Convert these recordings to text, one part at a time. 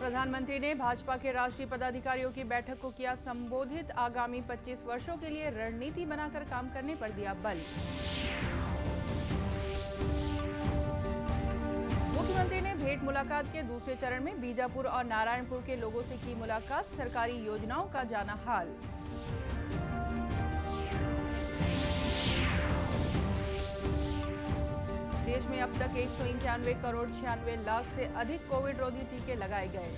प्रधानमंत्री ने भाजपा के राष्ट्रीय पदाधिकारियों की बैठक को किया संबोधित। आगामी 25 वर्षों के लिए रणनीति बनाकर काम करने पर दिया बल। मुख्यमंत्री ने भेंट मुलाकात के दूसरे चरण में बीजापुर और नारायणपुर के लोगों से की मुलाकात। सरकारी योजनाओं का जाना हाल। देश में अब तक 191 करोड़ 96 लाख से अधिक कोविड रोधी टीके लगाए गए।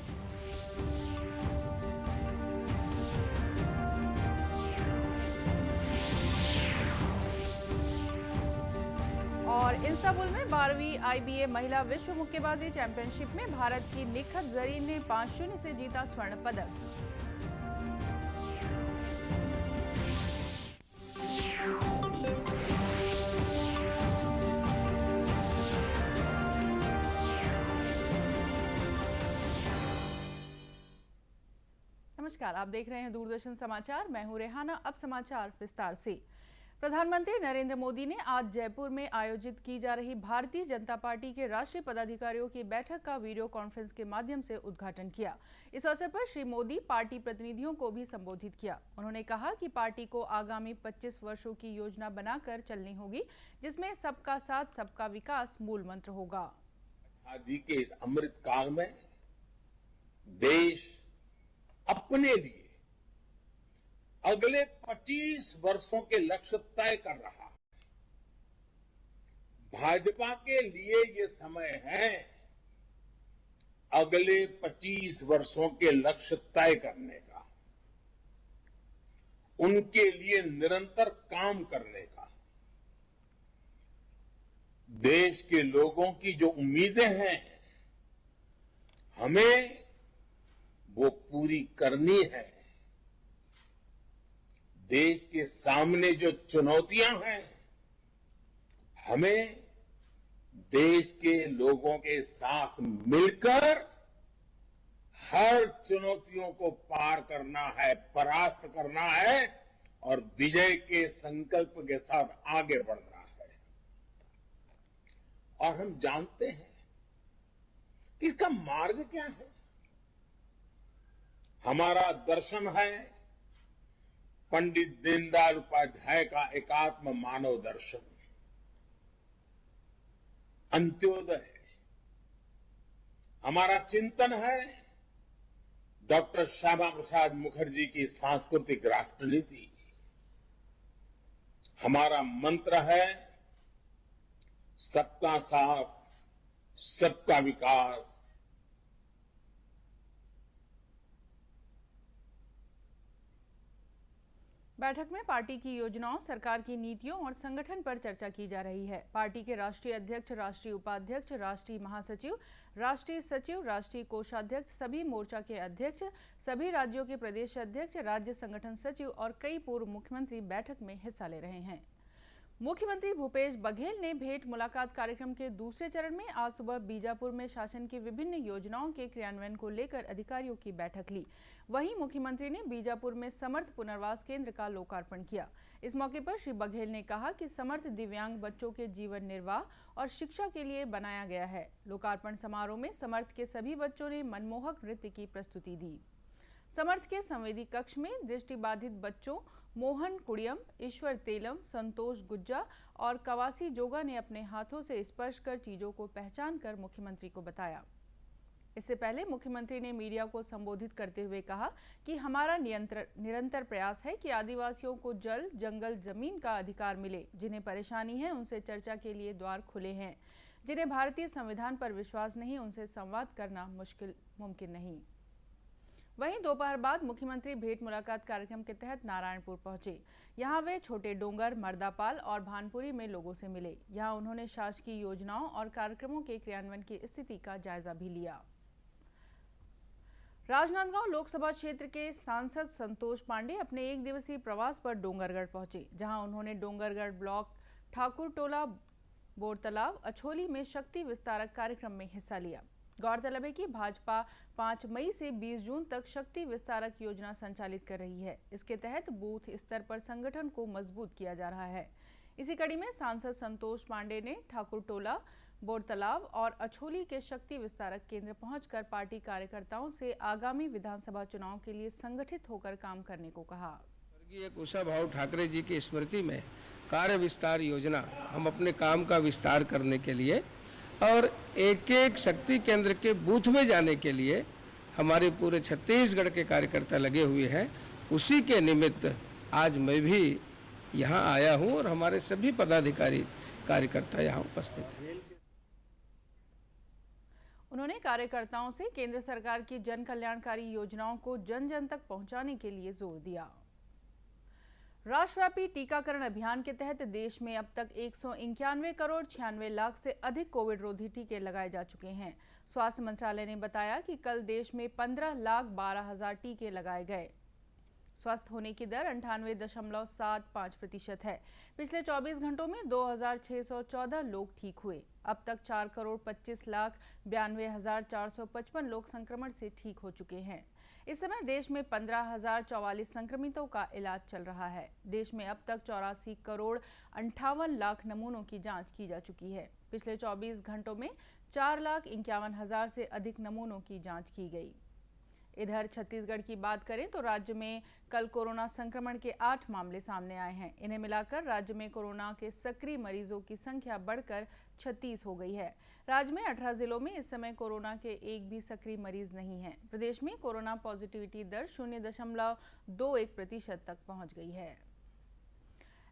और इस्तांबुल में 12वीं IBA महिला विश्व मुक्केबाजी चैंपियनशिप में भारत की निखत जरीन ने 5-0 से जीता स्वर्ण पदक। नमस्कार, आप देख रहे हैं दूरदर्शन समाचार। मैं हूं रेहाना। अब समाचार विस्तार से। प्रधानमंत्री नरेंद्र मोदी ने आज जयपुर में आयोजित की जा रही भारतीय जनता पार्टी के राष्ट्रीय पदाधिकारियों की बैठक का वीडियो कॉन्फ्रेंस के माध्यम से उद्घाटन किया। इस अवसर पर श्री मोदी पार्टी प्रतिनिधियों को भी संबोधित किया। उन्होंने कहा कि पार्टी को आगामी 25 वर्षों की योजना बनाकर चलनी होगी, जिसमें सबका साथ सबका विकास मूल मंत्र होगा। आजादी के इस अमृत काल में देश अपने लिए अगले 25 वर्षों के लक्ष्य तय कर रहा है। भाजपा के लिए ये समय है अगले 25 वर्षों के लक्ष्य तय करने का, उनके लिए निरंतर काम करने का। देश के लोगों की जो उम्मीदें हैं, हमें वो पूरी करनी है। देश के सामने जो चुनौतियां हैं, हमें देश के लोगों के साथ मिलकर हर चुनौतियों को पार करना है, परास्त करना है और विजय के संकल्प के साथ आगे बढ़ना है। और हम जानते हैं कि इसका मार्ग क्या है। हमारा दर्शन है पंडित दीनदयाल उपाध्याय का एकात्म मानव दर्शन, अंत्योदय। हमारा चिंतन है डॉक्टर श्यामा प्रसाद मुखर्जी की सांस्कृतिक राष्ट्रनीति। हमारा मंत्र है सबका साथ सबका विकास। बैठक में पार्टी की योजनाओं, सरकार की नीतियों और संगठन पर चर्चा की जा रही है। पार्टी के राष्ट्रीय अध्यक्ष, राष्ट्रीय उपाध्यक्ष, राष्ट्रीय महासचिव, राष्ट्रीय सचिव, राष्ट्रीय कोषाध्यक्ष, सभी मोर्चा के अध्यक्ष, सभी राज्यों के प्रदेश अध्यक्ष, राज्य संगठन सचिव और कई पूर्व मुख्यमंत्री बैठक में हिस्सा ले रहे हैं। मुख्यमंत्री भूपेश बघेल ने भेंट मुलाकात कार्यक्रम के दूसरे चरण में आज सुबह बीजापुर में शासन की विभिन्न योजनाओं के क्रियान्वयन को लेकर अधिकारियों की बैठक ली। वहीं मुख्यमंत्री ने बीजापुर में समर्थ पुनर्वास केंद्र का लोकार्पण किया। इस मौके पर श्री बघेल ने कहा कि समर्थ दिव्यांग बच्चों के जीवन निर्वाह और शिक्षा के लिए बनाया गया है। लोकार्पण समारोह में समर्थ के सभी बच्चों ने मनमोहक नृत्य की प्रस्तुति दी। समर्थ के संवेदी कक्ष में दृष्टिबाधित बच्चों मोहन कुड़ियम, ईश्वर तेलम, संतोष गुज्जा और कवासी जोगा ने अपने हाथों से स्पर्श कर चीजों को पहचान कर मुख्यमंत्री को बताया। इससे पहले मुख्यमंत्री ने मीडिया को संबोधित करते हुए कहा कि हमारा निरंतर प्रयास है कि आदिवासियों को जल, जंगल, जमीन का अधिकार मिले। जिन्हें परेशानी है उनसे चर्चा के लिए द्वार खुले हैं। जिन्हें भारतीय संविधान पर विश्वास नहीं, उनसे संवाद करना मुमकिन नहीं। वहीं दोपहर बाद मुख्यमंत्री भेंट मुलाकात कार्यक्रम के तहत नारायणपुर पहुंचे। यहां वे छोटे डोंगर, मर्दापाल और भानपुरी में लोगों से मिले। यहां उन्होंने शासकीय योजनाओं और कार्यक्रमों के क्रियान्वयन की स्थिति का जायजा भी लिया। राजनांदगांव लोकसभा क्षेत्र के सांसद संतोष पांडे अपने 1 दिवसीय प्रवास पर डोंगरगढ़ पहुंचे, जहां उन्होंने डोंगरगढ़ ब्लॉक ठाकुरटोला, बोरतलाव, अछोली में शक्ति विस्तारक कार्यक्रम में हिस्सा लिया। गौरतलब है कि भाजपा 5 मई से 20 जून तक शक्ति विस्तारक योजना संचालित कर रही है। इसके तहत बूथ स्तर पर संगठन को मजबूत किया जा रहा है। इसी कड़ी में सांसद संतोष पांडे ने ठाकुरटोला, बोरतलाव और अछोली के शक्ति विस्तारक केंद्र पहुंचकर पार्टी कार्यकर्ताओं से आगामी विधानसभा चुनाव के लिए संगठित होकर काम करने को कहा। स्वर्गीय कुशाभाऊ ठाकरे जी की स्मृति में कार्य विस्तार योजना हम अपने काम का विस्तार करने के लिए और एक एक शक्ति केंद्र के बूथ में जाने के लिए हमारे पूरे छत्तीसगढ़ के कार्यकर्ता लगे हुए हैं। उसी के निमित्त आज मैं भी यहाँ आया हूँ और हमारे सभी पदाधिकारी कार्यकर्ता यहाँ उपस्थित हैं। उन्होंने कार्यकर्ताओं से केंद्र सरकार की जन कल्याणकारी योजनाओं को जन जन तक पहुंचाने के लिए जोर दिया। राष्ट्रव्यापी टीकाकरण अभियान के तहत देश में अब तक 191 करोड़ 96 लाख से अधिक कोविड रोधी टीके लगाए जा चुके हैं। स्वास्थ्य मंत्रालय ने बताया कि कल देश में 15,12,000 टीके लगाए गए। स्वस्थ होने की दर 98.75% है। पिछले 24 घंटों में 2,614 लोग ठीक हुए। अब तक 4,25,92,455 लोग संक्रमण से ठीक हो चुके हैं। इस समय देश में 15,044 संक्रमितों का इलाज चल रहा है। देश में अब तक 84 करोड़ 58 लाख नमूनों की जांच की जा चुकी है। पिछले 24 घंटों में 4,51,000 से अधिक नमूनों की जांच की गई। इधर छत्तीसगढ़ की बात करें तो राज्य में कल कोरोना संक्रमण के 8 मामले सामने आए हैं। इन्हें मिलाकर राज्य में कोरोना के सक्रिय मरीजों की संख्या बढ़कर 36 हो गई है। राज्य में 18 जिलों में इस समय कोरोना के एक भी सक्रिय मरीज नहीं हैं। प्रदेश में कोरोना पॉजिटिविटी दर 0.21% तक पहुंच गई है।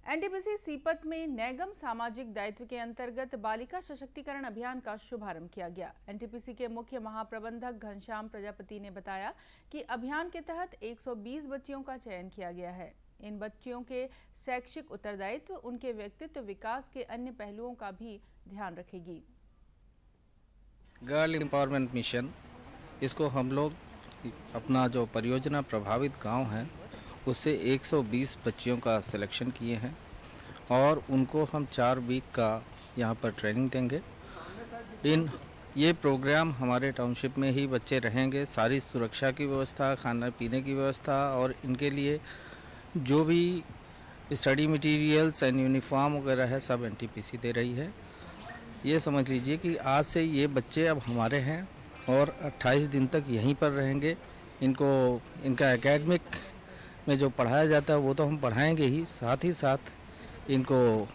एनटीपीसी सीपत में नैगम सामाजिक दायित्व के अंतर्गत बालिका सशक्तिकरण अभियान का शुभारंभ किया गया। एनटीपीसी के मुख्य महाप्रबंधक घनश्याम प्रजापति ने बताया कि अभियान के तहत 120 बच्चियों का चयन किया गया है। इन बच्चियों के शैक्षिक उत्तरदायित्व उनके व्यक्तित्व विकास के अन्य पहलुओं का भी ध्यान रखेगी। गर्ल एम्पावरमेंट मिशन, इसको हम लोग अपना जो परियोजना प्रभावित गांव है उससे 120 बच्चियों का सिलेक्शन किए हैं और उनको हम 4 वीक का यहाँ पर ट्रेनिंग देंगे। ये प्रोग्राम हमारे टाउनशिप में ही बच्चे रहेंगे। सारी सुरक्षा की व्यवस्था, खाना पीने की व्यवस्था और इनके लिए जो भी स्टडी मटेरियल्स एंड यूनिफॉर्म वगैरह है सब एनटीपीसी दे रही है। ये समझ लीजिए कि आज से ये बच्चे अब हमारे हैं और 28 दिन तक यहीं पर रहेंगे। इनका एकेडमिक में जो पढ़ाया जाता है वो तो हम पढ़ाएंगे ही, साथ ही साथ इनको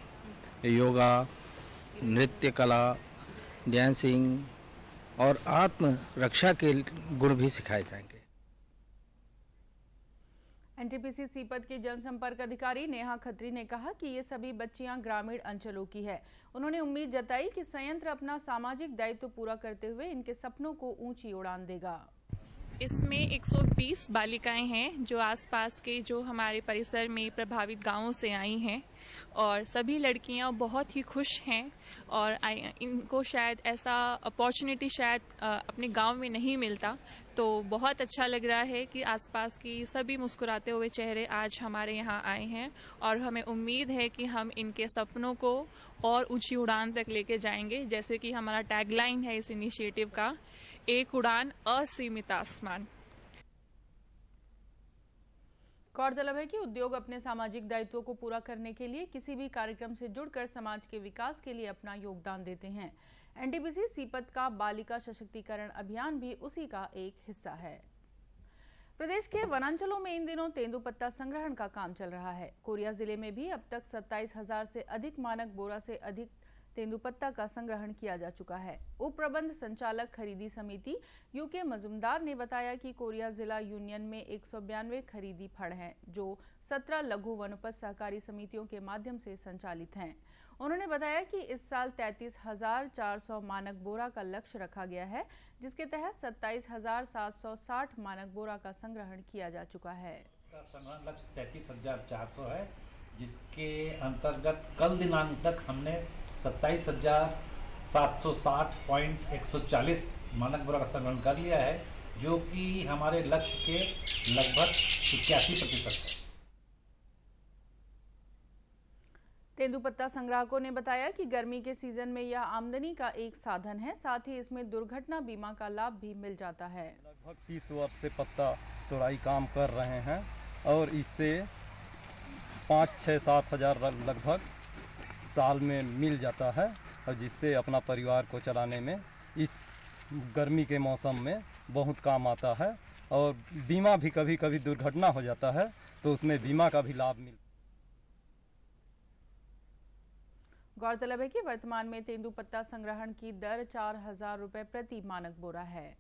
योगा, नृत्य कला, डांसिंग और आत्म रक्षा के गुण भी सिखाए जाएंगे। एनटीपीसी सीपत की जनसंपर्क अधिकारी नेहा खत्री ने कहा कि ये सभी बच्चियां ग्रामीण अंचलों की है। उन्होंने उम्मीद जताई कि संयंत्र अपना सामाजिक दायित्व पूरा करते हुए इनके सपनों को ऊंची उड़ान देगा। इसमें 120 बालिकाएं हैं जो आसपास के जो हमारे परिसर में प्रभावित गांवों से आई हैं और सभी लड़कियां बहुत ही खुश हैं और इनको शायद ऐसा अपॉर्चुनिटी शायद अपने गांव में नहीं मिलता। तो बहुत अच्छा लग रहा है कि आसपास की सभी मुस्कुराते हुए चेहरे आज हमारे यहाँ आए हैं और हमें उम्मीद है कि हम इनके सपनों को और ऊंची उड़ान तक लेके जाएंगे। जैसे कि हमारा टैगलाइन है इस इनिशिएटिव का, एक उड़ान असीमित आसमान। गौरतलब है कि उद्योग अपने सामाजिक दायित्वों को पूरा करने के लिए किसी भी कार्यक्रम से जुड़कर समाज के विकास के लिए अपना योगदान देते हैं। एनटीपीसी सीपत का बालिका सशक्तिकरण अभियान भी उसी का एक हिस्सा है। प्रदेश के वनांचलों में इन दिनों तेंदुपत्ता संग्रहण का काम चल रहा है। कोरिया जिले में भी अब तक 27,000 से अधिक मानक बोरा से अधिक तेंदुपत्ता का संग्रहण किया जा चुका है। उप प्रबंध संचालक खरीदी समिति यूके मजुमदार ने बताया कि कोरिया जिला यूनियन में 192 खरीदी फड़ हैं जो 17 लघु वनोपज सहकारी समितियों के माध्यम से संचालित हैं। उन्होंने बताया कि इस साल 33,400 मानक बोरा का लक्ष्य रखा गया है, जिसके तहत 27,760 मानक बोरा का संग्रहण किया जा चुका है। इसका संग्रहण लक्ष्य 33,400 है, जिसके अंतर्गत कल दिनांक तक हमने 27,760.140 मानक बोरा का संग्रहण कर लिया है, जो कि हमारे लक्ष्य के लगभग 81% है। तेंदुपत्ता संग्राहकों ने बताया कि गर्मी के सीजन में यह आमदनी का एक साधन है, साथ ही इसमें दुर्घटना बीमा का लाभ भी मिल जाता है। लगभग 30 वर्ष से पत्ता तोड़ाई काम कर रहे हैं और इससे 5-6-7 हज़ार लगभग साल में मिल जाता है। और जिससे अपना परिवार को चलाने में इस गर्मी के मौसम में बहुत काम आता है। और बीमा भी कभी कभी दुर्घटना हो जाता है तो उसमें बीमा का भी लाभ मिलता है। गौरतलब है कि वर्तमान में तेंदुपत्ता संग्रहण की दर 4,000 रुपये प्रति मानक बोरा है।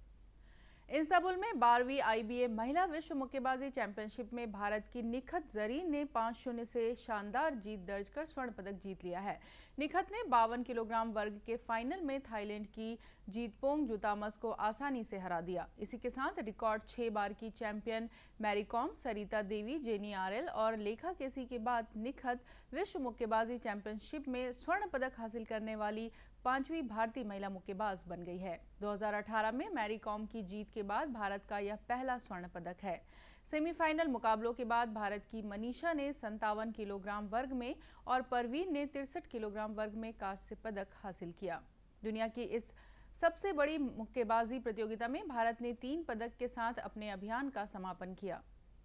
इस्तांबुल में 12वीं IBA महिला विश्व मुक्केबाजी चैंपियनशिप में भारत की निखत जरीन ने 5-0 से शानदार जीत दर्ज कर स्वर्ण पदक जीत लिया है। निखत ने 52 किलोग्राम वर्ग के फाइनल में थाईलैंड की जीतपोंग जुतामस को आसानी से हरा दिया। इसी के साथ रिकॉर्ड 6 बार की champion Mary com, Sarita Devi, jenny RL और लेखा केसी के बाद निखत विश्व मुक्केबाजी चैंपियनशिप में स्वर्ण पदक हासिल करने वाली 5वीं भारतीय महिला मुक्केबाज बन गई है। 2018 में मैरी कॉम की जीत के बाद भारत का यह पहला स्वर्ण पदक है। सेमीफाइनल मुकाबलों के बाद भारत की मनीषा ने 57 किलोग्राम वर्ग में और परवीन ने 63 किलोग्राम वर्ग में कांस्य पदक हासिल किया। दुनिया की इस सबसे बड़ी मुक्केबाजी प्रतियोगिता में भारत ने 3 पदक के साथ अपने अभियान का समापन किया।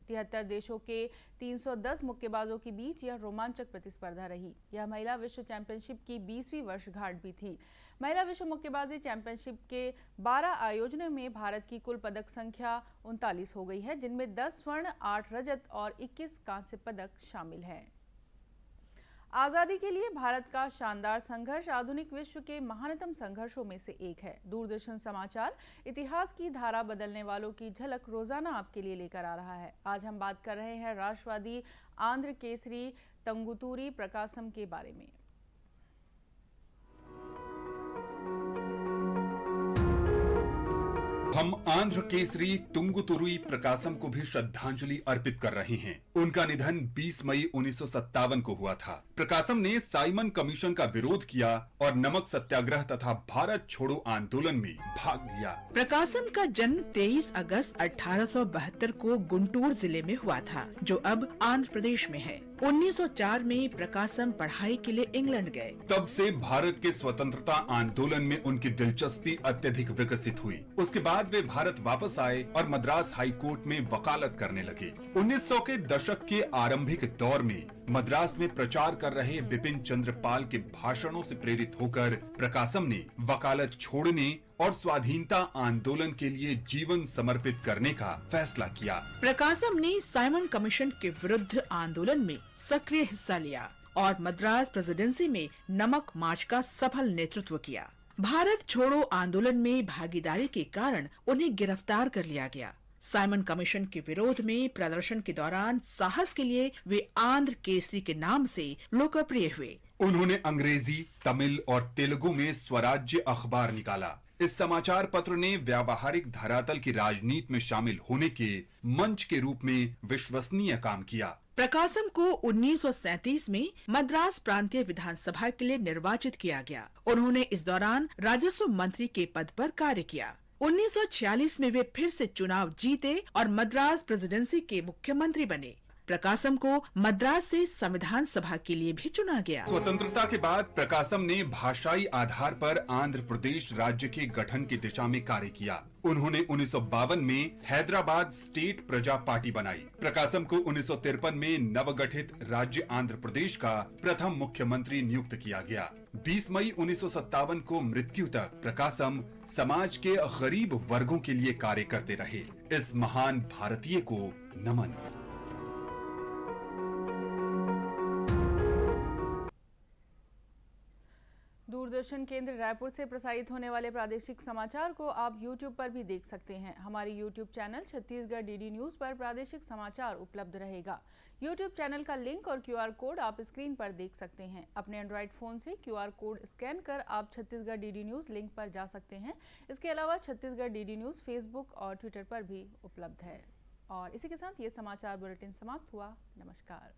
73 देशों के 310 मुक्केबाजों के बीच यह रोमांचक प्रतिस्पर्धा रही। यह महिला विश्व चैंपियनशिप की 20वीं वर्षगांठ भी थी। महिला विश्व मुक्केबाजी चैंपियनशिप के 12 आयोजनों में भारत की कुल पदक संख्या 39 हो गई है, जिनमें 10 स्वर्ण, 8 रजत और 21 कांस्य पदक शामिल हैं। आज़ादी के लिए भारत का शानदार संघर्ष आधुनिक विश्व के महानतम संघर्षों में से एक है। दूरदर्शन समाचार इतिहास की धारा बदलने वालों की झलक रोजाना आपके लिए लेकर आ रहा है। आज हम बात कर रहे हैं राष्ट्रवादी आंध्र केसरी तंगुतुरी प्रकाशम के बारे में। हम आंध्र केसरी तुंगुतुरुई प्रकाशम को भी श्रद्धांजलि अर्पित कर रहे हैं। उनका निधन 20 मई 1957 को हुआ था। प्रकाशम ने साइमन कमीशन का विरोध किया और नमक सत्याग्रह तथा भारत छोड़ो आंदोलन में भाग लिया। प्रकाशम का जन्म 23 अगस्त 1872 को गुंटूर जिले में हुआ था, जो अब आंध्र प्रदेश में है। 1904 में प्रकाशम पढ़ाई के लिए इंग्लैंड गए। तब से भारत के स्वतंत्रता आंदोलन में उनकी दिलचस्पी अत्यधिक विकसित हुई। उसके बाद वे भारत वापस आए और मद्रास हाई कोर्ट में वकालत करने लगे। 1900 के दशक के आरंभिक दौर में मद्रास में प्रचार कर रहे बिपिन चंद्र पाल के भाषणों से प्रेरित होकर प्रकाशम ने वकालत छोड़ने और स्वाधीनता आंदोलन के लिए जीवन समर्पित करने का फैसला किया। प्रकाशम ने साइमन कमीशन के विरुद्ध आंदोलन में सक्रिय हिस्सा लिया और मद्रास प्रेसिडेंसी में नमक मार्च का सफल नेतृत्व किया। भारत छोड़ो आंदोलन में भागीदारी के कारण उन्हें गिरफ्तार कर लिया गया। साइमन कमीशन के विरोध में प्रदर्शन के दौरान साहस के लिए वे आंध्र केसरी के नाम से लोकप्रिय हुए। उन्होंने अंग्रेजी, तमिल और तेलुगु में स्वराज्य अखबार निकाला। इस समाचार पत्र ने व्यावहारिक धरातल की राजनीति में शामिल होने के मंच के रूप में विश्वसनीय काम किया। प्रकाशम को 1937 में मद्रास प्रांतीय विधानसभा के लिए निर्वाचित किया गया। उन्होंने इस दौरान राजस्व मंत्री के पद पर कार्य किया। 1946 में वे फिर से चुनाव जीते और मद्रास प्रेसिडेंसी के मुख्यमंत्री बने। प्रकाशम को मद्रास से संविधान सभा के लिए भी चुना गया। स्वतंत्रता के बाद प्रकाशम ने भाषाई आधार पर आंध्र प्रदेश राज्य के गठन की दिशा में कार्य किया। उन्होंने 1952 में हैदराबाद स्टेट प्रजा पार्टी बनाई। प्रकाशम को 1953 में नवगठित राज्य आंध्र प्रदेश का प्रथम मुख्यमंत्री नियुक्त किया गया। 20 मई 1957 को मृत्यु तक प्रकाशम समाज के गरीब वर्गों के लिए कार्य करते रहे। इस महान भारतीय को नमन। दूरदर्शन केंद्र रायपुर से प्रसारित होने वाले प्रादेशिक समाचार को आप YouTube पर भी देख सकते हैं। हमारे YouTube channel Chhattisgarh DD news पर प्रादेशिक समाचार उपलब्ध रहेगा। YouTube चैनल का लिंक और QR कोड आप स्क्रीन पर देख सकते हैं। अपने एंड्रॉइड फ़ोन से QR कोड स्कैन कर आप छत्तीसगढ़ DD न्यूज़ लिंक पर जा सकते हैं। इसके अलावा छत्तीसगढ़ DD न्यूज़ फेसबुक और ट्विटर पर भी उपलब्ध है। और इसी के साथ ये समाचार बुलेटिन समाप्त हुआ। नमस्कार।